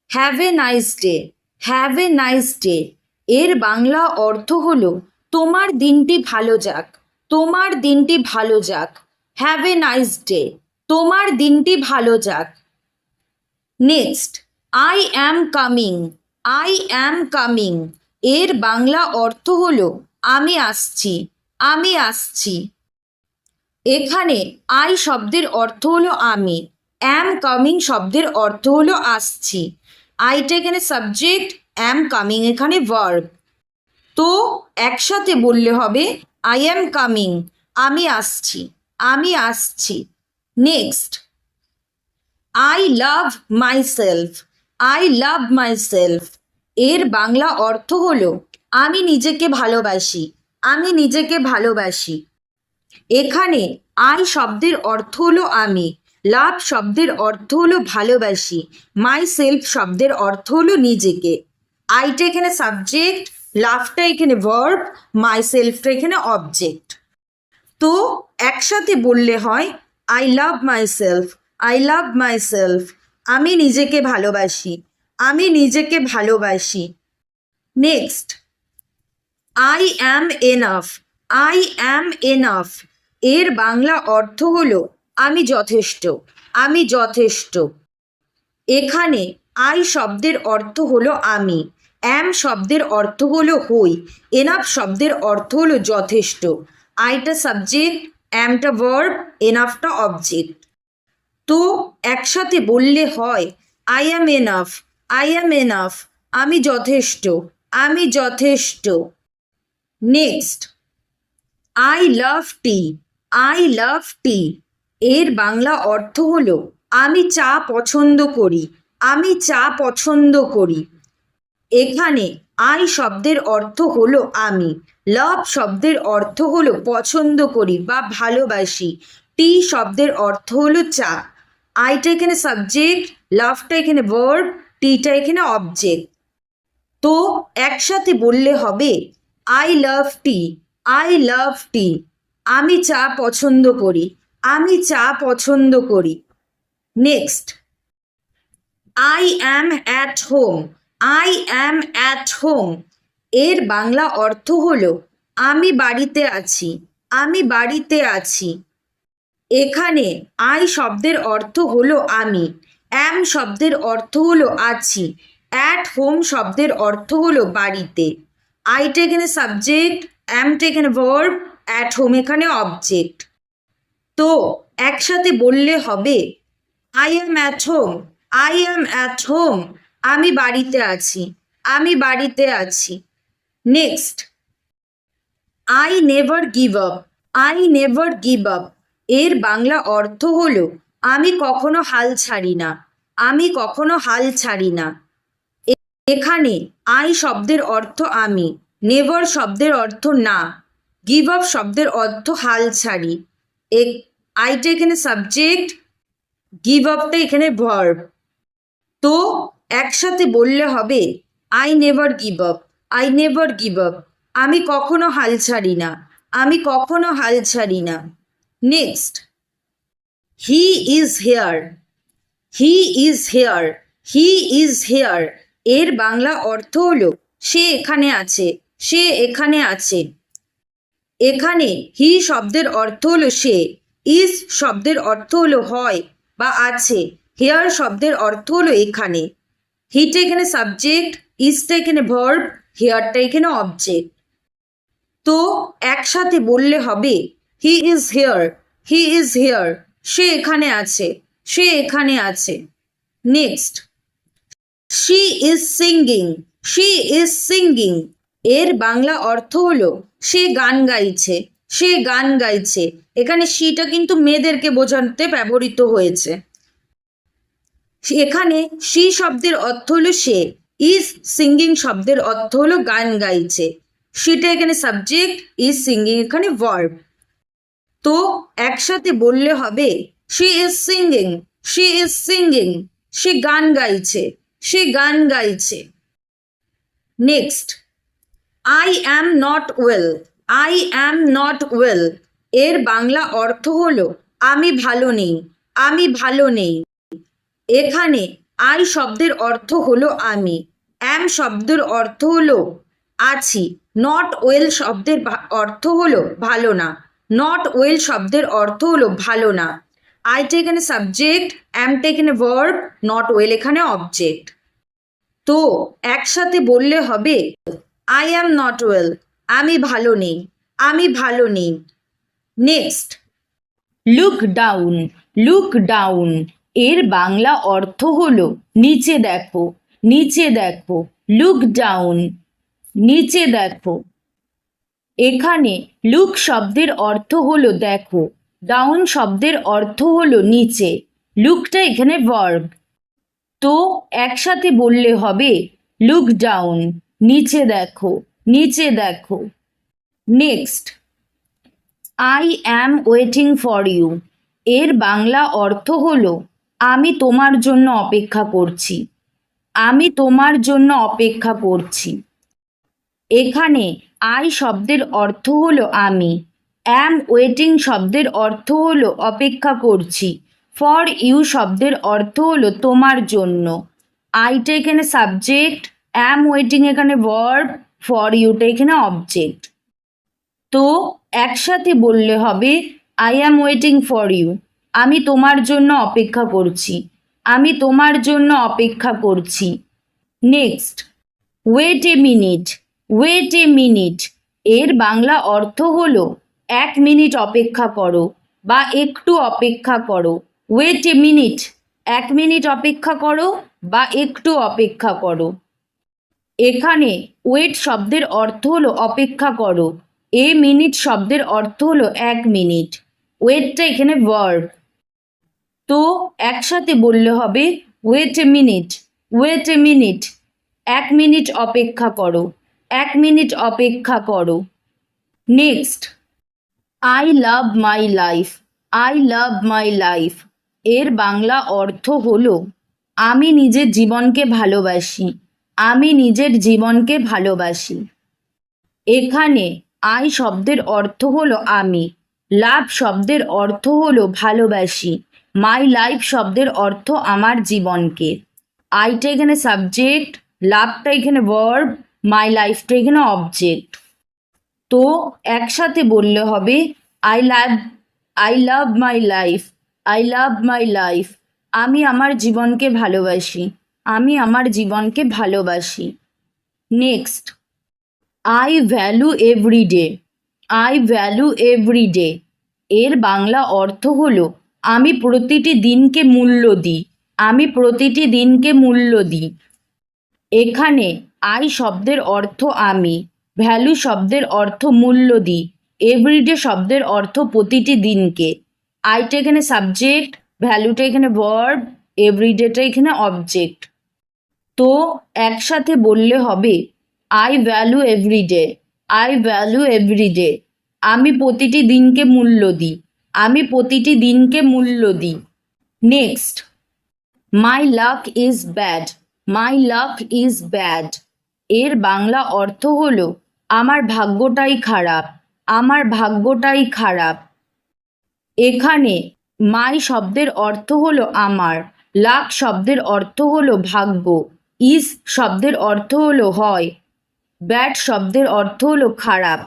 Have a nice day. Have a nice day এর বাংলা অর্থ হলো তোমার দিনটি ভালো যাক। তোমার দিনটি ভালো যাক। হ্যাভ এ নাইস ডে, তোমার দিনটি ভালো যাক। Next, I am coming. I am coming এর বাংলা অর্থ হলো আমি আসছি। আমি আসছি। এখানে আই শব্দের অর্থ হলো আমি, অ্যাম কামিং শব্দের অর্থ হলো আসছি। আইটা এখানে সাবজেক্ট, অ্যাম কামিং এখানে ভার্ব। তো একসাথে বললে হবে আই অ্যাম কামিং, আমি আসছি। আমি আসছি। Next, I love myself. I love myself এর বাংলা অর্থ হলো আমি নিজেকে ভালোবাসি। আমি নিজেকে ভালোবাসি। এখানে আই শব্দের অর্থ হলো আমি, লাভ শব্দের অর্থ হলো ভালোবাসি, মাই সেলফ শব্দের অর্থ হলো নিজেকে। আইটা এখানে সাবজেক্ট, লাভটা এখানে ভার্ব, মাই সেলফটা এখানে অবজেক্ট। তো একসাথে বললে হয় I love my self. I love my self, আমি নিজেকে ভালোবাসি। আমি নিজেকে ভালোবাসি। Next, I am enough. I am enough এর বাংলা অর্থ হলো আমি যথেষ্ট। আমি যথেষ্ট। এখানে আই শব্দের অর্থ হলো আমি, অ্যাম শব্দের অর্থ হলো হই, এনাফ শব্দের অর্থ হলো যথেষ্ট। আইটা সাবজেক্ট, অ্যামটা ভার্ব, এনাফটা অবজেক্ট। তো একসাথে বললে হয় I am enough. I am enough, আমি যথেষ্ট। আমি যথেষ্ট। Next, I love tea. I love tea এর বাংলা অর্থ হলো আমি চা পছন্দ করি। আমি চা পছন্দ করি। এখানে আই শব্দের অর্থ হলো আমি, লাভ শব্দের অর্থ হলো পছন্দ করি বা ভালোবাসি, টি শব্দের অর্থ হলো চা। আইটা এখানে সাবজেক্ট, লাভটা এখানে ভার্ব, টিটা এখানে অবজেক্ট। তো একসাথে বললে হবে I love tea. I love টি, আমি চা পছন্দ করি। আমি চা পছন্দ করি। Next, I am at home. I am at home এর বাংলা অর্থ হলো আমি বাড়িতে আছি। আমি বাড়িতে আছি। এখানে আই শব্দের অর্থ হলো আমি, অ্যাম শব্দের অর্থ হলো আছি, অ্যাট হোম শব্দের অর্থ হলো বাড়িতে। আইটা এখানে সাবজেক্ট, অ্যামটা এখানে ভার্ব, অ্যাট হোম এখানে অবজেক্ট। তো একসাথে বললে হবে I am at home. I am at home, আমি বাড়িতে আছি। আমি বাড়িতে আছি। Next, I never give up. I never give up এর বাংলা অর্থ হলো আমি কখনো হাল ছাড়ি না। আমি কখনো হাল ছাড়ি না। এখানে আই শব্দের অর্থ আমি, নেভার শব্দের অর্থ না, গিভ আপ শব্দের অর্থ হাল ছাড়ি। আইটা এখানে সাবজেক্ট, গিভ আপটা এখানে ভার্ব। তো একসাথে বললে হবে I never give up. I never give up, আমি কখনো হাল ছাড়ি না। আমি কখনো হাল ছাড়ি না। Next, he is here. He is here. He is hair এর বাংলা অর্থ হলো সে এখানে আছে। সে এখানে আছে। এখানে হি শব্দের অর্থ হলো সে, ইজ শব্দের অর্থ হলো হয় বা আছে, হেয়ার শব্দের অর্থ হলো এখানে। হিটা এখানে সাবজেক্ট, ইজটা এখানে ভার্ব, হেয়ারটা এখানে অবজেক্ট। তো একসাথে বললে হবে he is here. He is here, সে এখানে আছে। সে এখানে আছে। Next, she is singing. She is singing এর বাংলা অর্থ হলো সে গান গাইছে। সে গান গাইছে। এখানে শিটা কিন্তু মেয়েদেরকে বোঝাতে ব্যবহৃত হয়েছে। এখানে শি শব্দের অর্থ হলো সে, ইজ সিঙ্গিং শব্দের অর্থ হলো গান গাইছে। সেটা এখানে সাবজেক্ট, ইজ সিঙ্গিং এখানে ভার্ব। তো একসাথে বললে হবে she is singing. She is singing, সে গান গাইছে। সে গান গাইছে। Next, I am not well. I am not well এর বাংলা অর্থ হলো আমি ভালো নেই। আমি ভালো নেই। এখানে আই শব্দের অর্থ হলো আমি, অ্যাম শব্দের অর্থ হলো আছি, নট ওয়েল শব্দের অর্থ হলো ভালো না, নট ওয়েল শব্দের অর্থ হলো ভালো না। আইটা এখানে সাবজেক্ট, অ্যামটা এখানে ভার্ব, নট ওয়েল এখানে অবজেক্ট। তো একসাথে বললে হবে আই অ্যাম নট ওয়েল, আমি ভালো নেই, আমি ভালো নেই। Next, look down, look down এর বাংলা অর্থ হলো নিচে দেখো, নিচে দেখো, লুক ডাউন, নিচে দেখো। এখানে লুক শব্দের অর্থ হলো দেখো, ডাউন শব্দের অর্থ হলো নিচে, লুকটা এখানে ভার্ব। তো একসাথে বললে হবে লুক ডাউন, নিচে দেখো, নিচে দেখো। Next, I am waiting for you এর বাংলা অর্থ হলো আমি তোমার জন্য অপেক্ষা করছি, আমি তোমার জন্য অপেক্ষা করছি। এখানে আই শব্দের অর্থ হলো আমি, অ্যাম ওয়েটিং শব্দের অর্থ হলো অপেক্ষা করছি, ফর ইউ শব্দের অর্থ হলো তোমার জন্য। আইটা এখানে সাবজেক্ট, অ্যাম ওয়েটিং এখানে ভার্ব, ফর ইউটা এখানে অবজেক্ট। তো একসাথে বললে হবে I am waiting for you, আমি তোমার জন্য অপেক্ষা করছি, আমি তোমার জন্য অপেক্ষা করছি। Next, wait a minute, wait a minute এর বাংলা অর্থ হলো 1 মিনিট অপেক্ষা করো বা একটু অপেক্ষা করো। ওয়েট এ মিনিট, 1 মিনিট অপেক্ষা করো বা একটু অপেক্ষা করো। এখানে ওয়েট শব্দের অর্থ হলো অপেক্ষা করো, এ মিনিট শব্দের অর্থ হলো 1 মিনিট, ওয়েটটা এখানে ভার্ব। তো একসাথে বললে হবে wait a minute, wait a minute, 1 minute অপেক্ষা করো, 1 মিনিট অপেক্ষা করো। Next, I love my life, I love my life এর বাংলা অর্থ হলো আমি নিজের জীবনকে ভালোবাসি, আমি নিজের জীবনকে ভালোবাসি। এখানে আই শব্দের অর্থ হলো আমি, লাভ শব্দের অর্থ হলো ভালোবাসি, মাই লাইফ শব্দের অর্থ আমার জীবনকে। আইটা এখানে সাবজেক্ট, লাভটা এখানে ভার্ব, মাই লাইফটা এখানে অবজেক্ট। তো একসাথে বললে হবে I love, I love my life, I love my life, আমি আমার জীবনকে ভালোবাসি, আমি আমার জীবনকে ভালোবাসি। Next, I value everyday, I value everyday এর বাংলা অর্থ হলো আমি প্রতিটি দিনকে মূল্য দিই, আমি প্রতিটি দিনকে মূল্য দিই। এখানে আই শব্দের অর্থ আমি, ভ্যালু শব্দের অর্থ মূল্য দিই, এভরিডে শব্দের অর্থ প্রতিটি দিনকে। আইটা এখানে সাবজেক্ট, ভ্যালুটা এখানে ভার্ব, এভরিডেটা এখানে অবজেক্ট। তো একসাথে বললে হবে I value everyday, I value everyday, আমি প্রতিটি দিনকে মূল্য দিই, আমি প্রতিটি দিনকে মূল্য দিই। Next, my luck is bad, my luck is bad এর বাংলা অর্থ হলো আমার ভাগ্যটাই খারাপ, আমার ভাগ্যটাই খারাপ। এখানে মাই শব্দের অর্থ হলো আমার, লাক শব্দের অর্থ হলো ভাগ্য, ইজ শব্দের অর্থ হলো হয়, ব্যাড শব্দের অর্থ হলো খারাপ।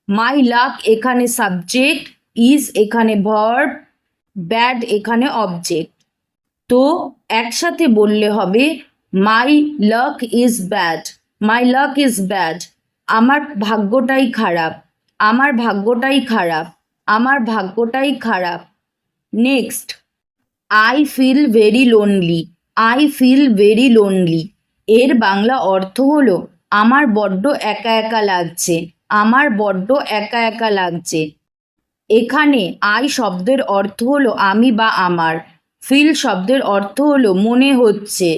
মাই লাক এখানে সাবজেক্ট, ইজ এখানে ভার্ব, ব্যাড এখানে অবজেক্ট। তো একসাথে বললে হবে my luck is bad, my luck is bad, আমার ভাগ্যটাই খারাপ, আমার ভাগ্যটাই খারাপ, আমার ভাগ্যটাই খারাপ। Next, I feel very lonely, I feel very lonely এর বাংলা অর্থ হলো আমার বড্ড একা একা লাগছে, আমার বড্ড একা একা লাগছে। এখানে আই শব্দের অর্থ হলো আমি বা আমার, ফিল শব্দের অর্থ হলো মনে হচ্ছে,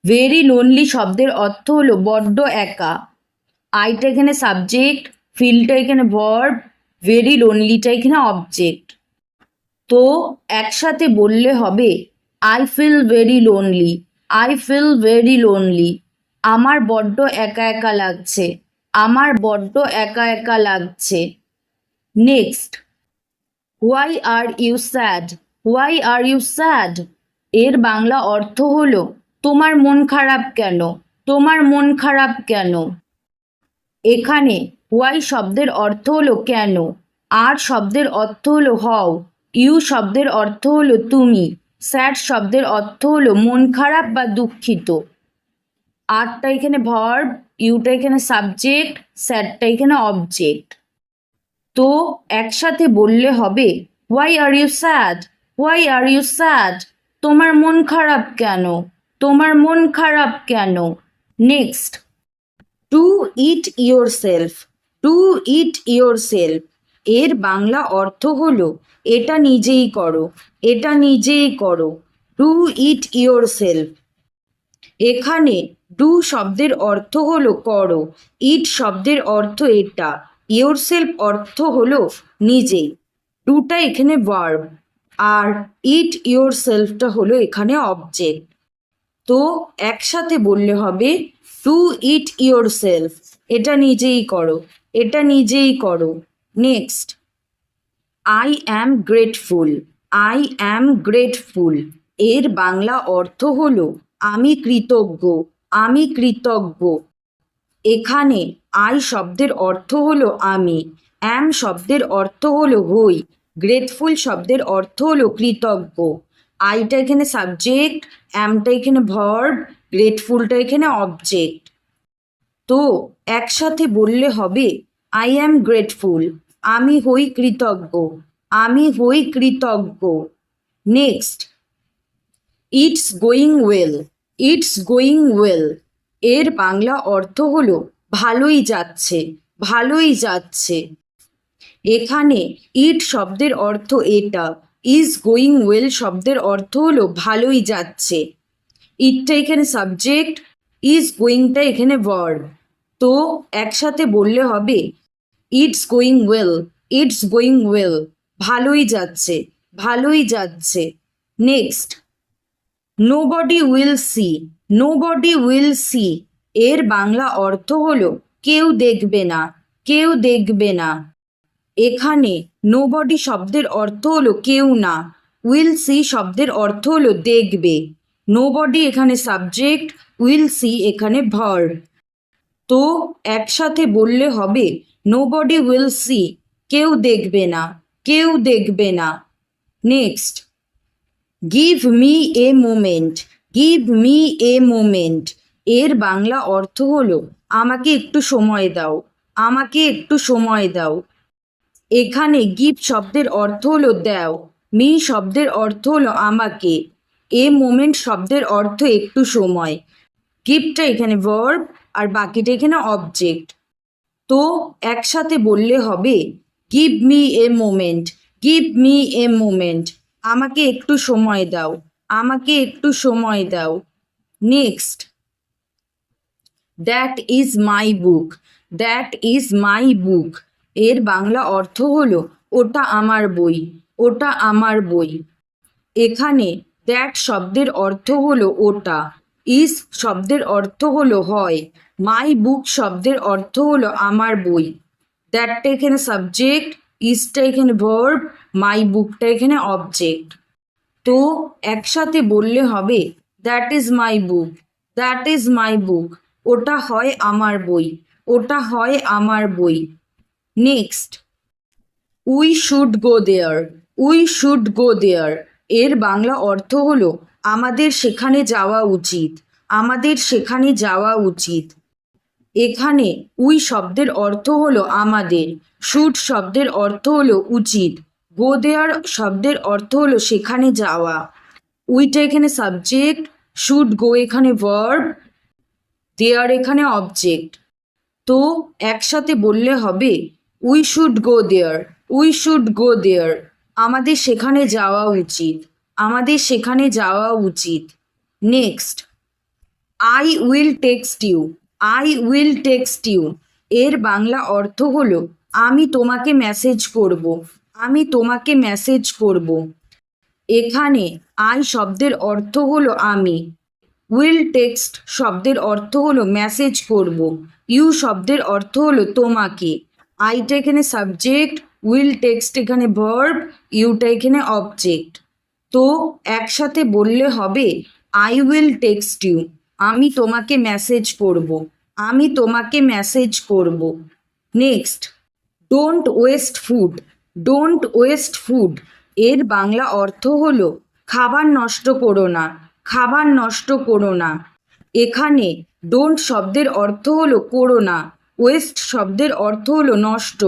ভেরি লোনলি শব্দের অর্থ হলো বড্ড একা। আইটা এখানে সাবজেক্ট, ফিলটা এখানে ভার্ব, ভেরি লোনলিটা এখানে অবজেক্ট। তো একসাথে বললে হবে I feel very lonely, I feel very lonely, আমার বড্ড একা একা লাগছে, আমার বড্ড একা একা লাগছে। Next, why are you sad, why are you sad এর বাংলা অর্থ হলো তোমার মন খারাপ কেন, তোমার মন খারাপ কেন। এখানে ওয়াই শব্দের অর্থ হলো কেন, আর শব্দের অর্থ হলো হও, ইউ শব্দের অর্থ হলো তুমি, স্যাড শব্দের অর্থ হলো মন খারাপ বা দুঃখিত। আরটা এখানে ভার্ব, ইউটা এখানে সাবজেক্ট, স্যাডটা এখানে অবজেক্ট। তো একসাথে বললে হবে why are you sad, why are you sad, তোমার মন খারাপ কেন, তোমার মন খারাপ কেন। Next, to eat yourself, to eat yourself এর বাংলা অর্থ হলো এটা নিজেই করো, এটা নিজেই করো, টু ইট ইয়োর সেলফ। এখানে ডু শব্দের অর্থ হলো করো, ইট শব্দের অর্থ এটা, ইয়োর সেলফ অর্থ হলো নিজেই। ডুটা এখানে ভার্ব, আর ইট ইয়োর সেলফটা হলো এখানে অবজেক্ট। তো একসাথে বললে হবে টু ইট ইয়োর সেলফ, এটা নিজেই করো, এটা নিজেই করো। Next, I am grateful, I am grateful এর বাংলা অর্থ হলো আমি কৃতজ্ঞ, আমি কৃতজ্ঞ। এখানে আই শব্দের অর্থ হলো আমি, অ্যাম শব্দের অর্থ হলো হই, গ্রেটফুল শব্দের অর্থ হলো কৃতজ্ঞ। আইটা এখানে সাবজেক্ট, অ্যামটা এখানে ভার্ব, গ্রেটফুলটা এখানে অবজেক্ট। তো একসাথে বললে হবে আই অ্যাম গ্রেটফুল, আমি হই কৃতজ্ঞ, আমি হই কৃতজ্ঞ। Next, it's going well, it's going well এর বাংলা অর্থ হলো ভালোই যাচ্ছে, ভালোই যাচ্ছে। এখানে ইট শব্দের অর্থ এটা, ইজ গোয়িং ওয়েল শব্দের অর্থ হলো ভালোই যাচ্ছে। ইটটা এখানে সাবজেক্ট, ইজ গোয়িংটা এখানে ভার্ব। তো একসাথে বললে হবে it's going well, it's going well, ভালোই যাচ্ছে, ভালোই যাচ্ছে। Next, nobody will see, nobody will see এর বাংলা অর্থ হলো কেউ দেখবে না, কেউ দেখবে না। এখানে নোবডি শব্দের অর্থ হলো কেউ না, উইল সি শব্দের অর্থ হলো দেখবে। নোবডি এখানে সাবজেক্ট, উইল সি এখানে ভার্ব। তো একসাথে বললে হবে নোবডি উইল সি, কেউ দেখবে না, কেউ দেখবে না। Next, give me a moment, give me a moment এর বাংলা অর্থ হলো আমাকে একটু সময় দাও, আমাকে একটু সময় দাও। এখানে গিভ শব্দের অর্থ হলো দাও, মি শব্দের অর্থ হলো আমাকে, এ মোমেন্ট শব্দের অর্থ একটু সময়। গিভটা এখানে ভার্ব, আর বাকিটা এখানে অবজেক্ট। তো একসাথে বললে হবে give me a moment, give me a moment, আমাকে একটু সময় দাও, আমাকে একটু সময় দাও। Next, that is my book, that is my book এর বাংলা অর্থ হলো ওটা আমার বই, ওটা আমার বই। এখানে দ্যাট শব্দের অর্থ হলো ওটা, ইজ শব্দের অর্থ হলো হয়, মাই বুক শব্দের অর্থ হলো আমার বই। দ্যাটটা এখানে সাবজেক্ট, ইজটা এখানে ভার্ব, মাই বুকটা এখানে অবজেক্ট। তো একসাথে বললে হবে that is my book, that is my book, ওটা হয় আমার বই, ওটা হয় আমার বই। Next, we should go there, we should go there এর বাংলা অর্থ হলো আমাদের সেখানে যাওয়া উচিত, আমাদের সেখানে যাওয়া উচিত। এখানে উই শব্দের অর্থ হলো আমাদের, শুড শব্দের অর্থ হলো উচিত, গো দেয়ার শব্দের অর্থ হলো সেখানে যাওয়া। উইটা এখানে সাবজেক্ট, শুড গো এখানে ভার্ব, দেয়ার এখানে অবজেক্ট। তো একসাথে বললে হবে we should go there, we should go there, আমাদের সেখানে যাওয়া উচিত, আমাদের সেখানে যাওয়া উচিত। Next, I will text you, I will text you এর বাংলা অর্থ হলো আমি তোমাকে মেসেজ করব, আমি তোমাকে মেসেজ করব। এখানে আই শব্দের অর্থ হলো আমি, উইল টেক্সট শব্দের অর্থ হলো মেসেজ করব, ইউ শব্দের অর্থ হলো তোমাকে। আইটা এখানে সাবজেক্ট, উইল টেক্সট এখানে ভার্ব, ইউটা এখানে অবজেক্ট। তো একসাথে বললে হবে আই উইল টেক্সট ইউ, আমি তোমাকে মেসেজ করব, আমি তোমাকে মেসেজ করব। Next, don't waste food, don't waste food এর বাংলা অর্থ হলো খাবার নষ্ট করো না, খাবার নষ্ট করো না। এখানে ডোন্ট শব্দের অর্থ হলো করো না, ওয়েস্ট শব্দের অর্থ হলো নষ্ট,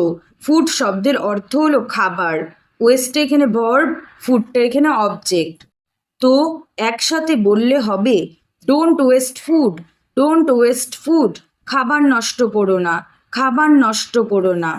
ফুড শব্দের অর্থ হলো খাবার। ওয়েস্টটা এখানে ভার্ব, ফুডটা এখানে অবজেক্ট। তো একসাথে বললে হবে don't waste food, don't waste food, খাবার নষ্ট করো না, খাবার নষ্ট করো না।